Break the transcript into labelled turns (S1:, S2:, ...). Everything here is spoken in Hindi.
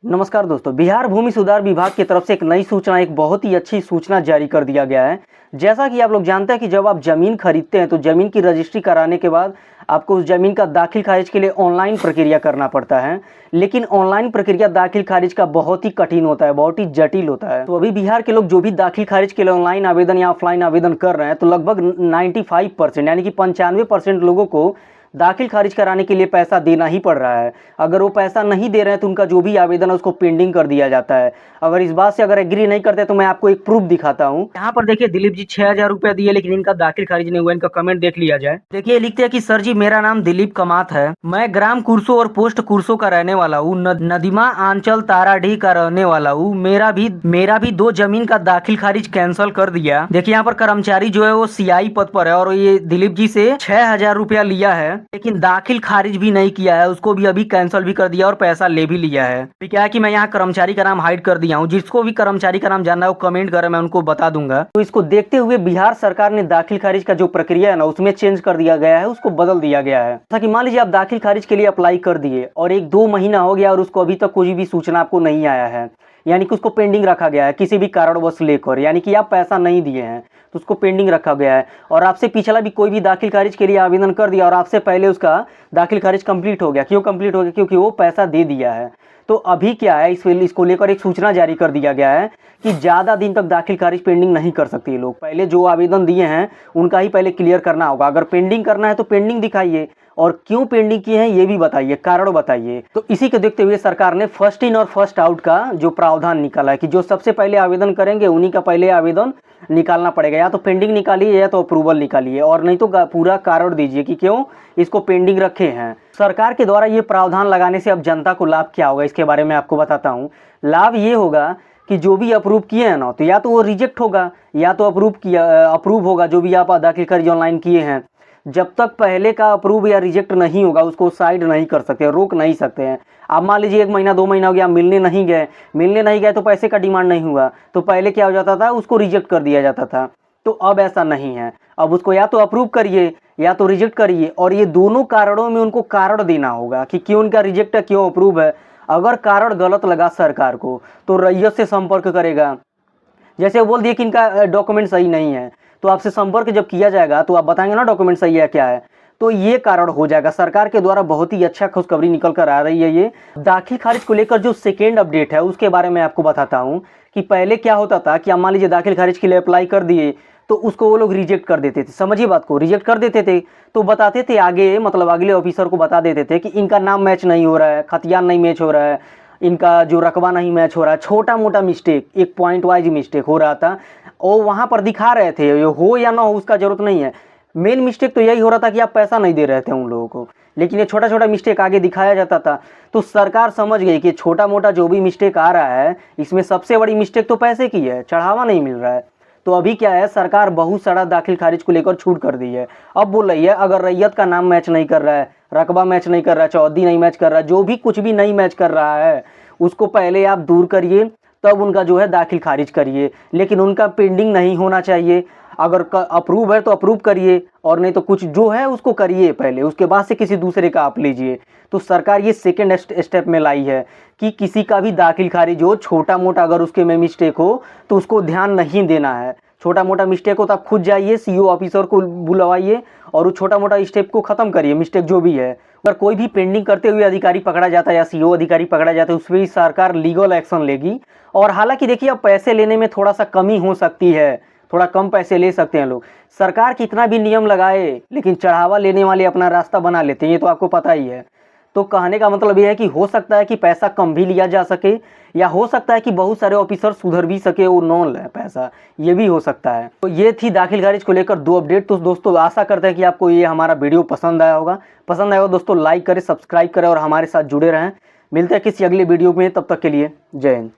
S1: नमस्कार दोस्तों, बिहार भूमि सुधार विभाग की तरफ से एक नई सूचना, एक बहुत ही अच्छी सूचना जारी कर दिया गया है। जैसा कि आप लोग जानते हैं कि जब आप ज़मीन खरीदते हैं तो ज़मीन की रजिस्ट्री कराने के बाद आपको उस ज़मीन का दाखिल खारिज के लिए ऑनलाइन प्रक्रिया करना पड़ता है। लेकिन ऑनलाइन प्रक्रिया दाखिल खारिज का बहुत ही कठिन होता है, बहुत ही जटिल होता है। तो अभी बिहार के लोग जो भी दाखिल खारिज के लिए ऑनलाइन आवेदन या ऑफलाइन आवेदन कर रहे हैं, तो लगभग 95% यानी कि 95% लोगों को दाखिल खारिज कराने के लिए पैसा देना ही पड़ रहा है। अगर वो पैसा नहीं दे रहे हैं तो उनका जो भी आवेदन है उसको पेंडिंग कर दिया जाता है। अगर इस बात से अगर एग्री नहीं करते तो मैं आपको एक प्रूफ दिखाता हूँ। यहाँ पर देखिए, दिलीप जी 6,000 रुपया दिए लेकिन इनका दाखिल खारिज नहीं हुआ। इनका कमेंट देख लिया जाए। देखिए, लिखते हैं कि सर जी, मेरा नाम दिलीप कमात है। मैं ग्राम कुरसो और पोस्ट कुरसो का रहने वाला हूँ। नदीमा आंचल ताराडीह का रहने वाला हूँ। मेरा भी 2 जमीन का दाखिल खारिज कैंसिल कर दिया। देखिए, यहाँ पर कर्मचारी जो है वो सीआई पद पर है और ये दिलीप जी से 6,000 रुपया लिया है, लेकिन दाखिल खारिज भी नहीं किया है। उसको भी अभी कैंसिल भी कर दिया और पैसा ले भी लिया है। फिर क्या है कि मैं यहाँ कर्मचारी का नाम हाइड कर दिया हूँ। जिसको भी कर्मचारी का नाम जानना है वो कमेंट करे, मैं उनको बता दूंगा। तो इसको देखते हुए बिहार सरकार ने दाखिल खारिज का जो प्रक्रिया है ना, उसमें चेंज कर दिया गया है, उसको बदल दिया गया है। जैसा कि मान लीजिए आप दाखिल खारिज के लिए अप्लाई कर दिए और 1-2 महीना हो गया और उसको अभी तक कोई भी सूचना आपको नहीं आया है, यानी कि उसको पेंडिंग रखा गया है किसी भी कारणवश लेकर, यानी कि आप पैसा नहीं दिए हैं तो उसको पेंडिंग रखा गया है। और आपसे पिछला भी कोई भी दाखिल खारिज के लिए आवेदन कर दिया और आपसे पहले उसका दाखिल खारिज कंप्लीट हो गया। क्यों कंप्लीट हो गया? क्योंकि वो पैसा दे दिया है। तो अभी क्या है, इसको लेकर एक सूचना जारी कर दिया गया है कि ज़्यादा दिन तक दाखिल खारिज पेंडिंग नहीं कर सकते ये लोग। पहले जो आवेदन दिए हैं उनका ही पहले क्लियर करना होगा। अगर पेंडिंग करना है तो पेंडिंग दिखाइए और क्यों पेंडिंग किए हैं ये भी बताइए, कारण बताइए। तो इसी को देखते हुए सरकार ने फर्स्ट इन और फर्स्ट आउट का जो प्रावधान निकाला है कि जो सबसे पहले आवेदन करेंगे उन्हीं का पहले आवेदन निकालना पड़ेगा। या तो पेंडिंग निकालिए या तो अप्रूवल निकालिए, और नहीं तो पूरा कारण दीजिए कि क्यों इसको पेंडिंग रखे हैं। सरकार के द्वारा ये प्रावधान लगाने से अब जनता को लाभ क्या होगा, इसके बारे में आपको बताता हूँ। लाभ ये होगा कि जो भी अप्रूव किए हैं ना, तो या तो वो रिजेक्ट होगा या तो अप्रूव होगा। जो भी आप दाखिल खारिज ऑनलाइन किए हैं, जब तक पहले का अप्रूव या रिजेक्ट नहीं होगा उसको साइड नहीं कर सकते, रोक नहीं सकते हैं। आप मान लीजिए 1 महीना 2 महीना हो गया, मिलने नहीं गए तो पैसे का डिमांड नहीं हुआ, तो पहले क्या हो जाता था, उसको रिजेक्ट कर दिया जाता था। तो अब ऐसा नहीं है। अब उसको या तो अप्रूव करिए या तो रिजेक्ट करिए, और ये दोनों कारणों में उनको कारण देना होगा कि क्यों उनका रिजेक्ट है, क्यों अप्रूव है। अगर कारण गलत लगा सरकार को तो रैयत से संपर्क करेगा। जैसे वो बोल दिए कि इनका डॉक्यूमेंट सही नहीं है, तो आपसे संपर्क जब किया जाएगा तो आप बताएंगे ना डॉक्यूमेंट सही है क्या है, तो ये कारण हो जाएगा। सरकार के द्वारा बहुत ही अच्छा खुशखबरी निकल कर आ रही है। ये दाखिल खारिज को लेकर जो सेकेंड अपडेट है उसके बारे में आपको बताता हूँ कि पहले क्या होता था कि आप मान लीजिए दाखिल खारिज के लिए अप्लाई कर दिए तो उसको वो लोग रिजेक्ट कर देते थे। समझिए बात को, रिजेक्ट कर देते थे तो बताते थे आगे, मतलब अगले ऑफिसर को बता देते थे कि इनका नाम मैच नहीं हो रहा है, खतियान नहीं मैच हो रहा है, इनका जो रकबा नहीं मैच हो रहा है। छोटा मोटा मिस्टेक, एक पॉइंट वाइज मिस्टेक हो रहा था और वहाँ पर दिखा रहे थे। ये हो या ना हो उसका जरूरत नहीं है, मेन मिस्टेक तो यही हो रहा था कि आप पैसा नहीं दे रहे थे उन लोगों को। लेकिन ये छोटा छोटा मिस्टेक आगे दिखाया जाता था। तो सरकार समझ गई कि छोटा मोटा जो भी मिस्टेक आ रहा है, इसमें सबसे बड़ी मिस्टेक तो पैसे की है, चढ़ावा नहीं मिल रहा है। तो अभी क्या है, सरकार बहुत सारा दाखिल खारिज को लेकर छूट कर दी है। अब बोल रही है अगर रैयत का नाम मैच नहीं कर रहा है, रकबा मैच नहीं कर रहा है, चौहद्दी नहीं मैच कर रहा है, जो भी कुछ भी नहीं मैच कर रहा है उसको पहले आप दूर करिए, तब उनका जो है दाखिल खारिज करिए। लेकिन उनका पेंडिंग नहीं होना चाहिए। अगर अप्रूव है तो अप्रूव करिए, और नहीं तो कुछ जो है उसको करिए पहले, उसके बाद से किसी दूसरे का आप लीजिए। तो सरकार ये सेकेंड स्टेप में लाई है कि किसी का भी दाखिल खारिज हो, छोटा मोटा अगर उसके में मिस्टेक हो तो उसको ध्यान नहीं देना है। छोटा मोटा मिस्टेक हो तो आप खुद जाइए, सीईओ ऑफिसर को बुलवाइए और वो छोटा मोटा स्टेप को खत्म करिए, मिस्टेक जो भी है। अगर कोई भी पेंडिंग करते हुए अधिकारी पकड़ा जाता है या सीईओ अधिकारी पकड़ा जाता है, उस पर भी सरकार लीगल एक्शन लेगी। और हालांकि देखिए, अब पैसे लेने में थोड़ा सा कमी हो सकती है, थोड़ा कम पैसे ले सकते हैं लोग। सरकार कितना भी नियम लगाए लेकिन चढ़ावा लेने वाले अपना रास्ता बना लेते हैं, ये तो आपको पता ही है। तो कहने का मतलब ये है कि हो सकता है कि पैसा कम भी लिया जा सके, या हो सकता है कि बहुत सारे ऑफिसर सुधर भी सके, वो नॉन ले पैसा, ये भी हो सकता है। तो ये थी दाखिल खारिज को लेकर 2 अपडेट। तो दोस्तों, आशा करते हैं कि आपको ये हमारा वीडियो पसंद आया होगा। पसंद आया हो दोस्तों लाइक करें, सब्सक्राइब करें और हमारे साथ जुड़े रहें। मिलते हैं किसी अगले वीडियो में, तब तक के लिए जय हिंद।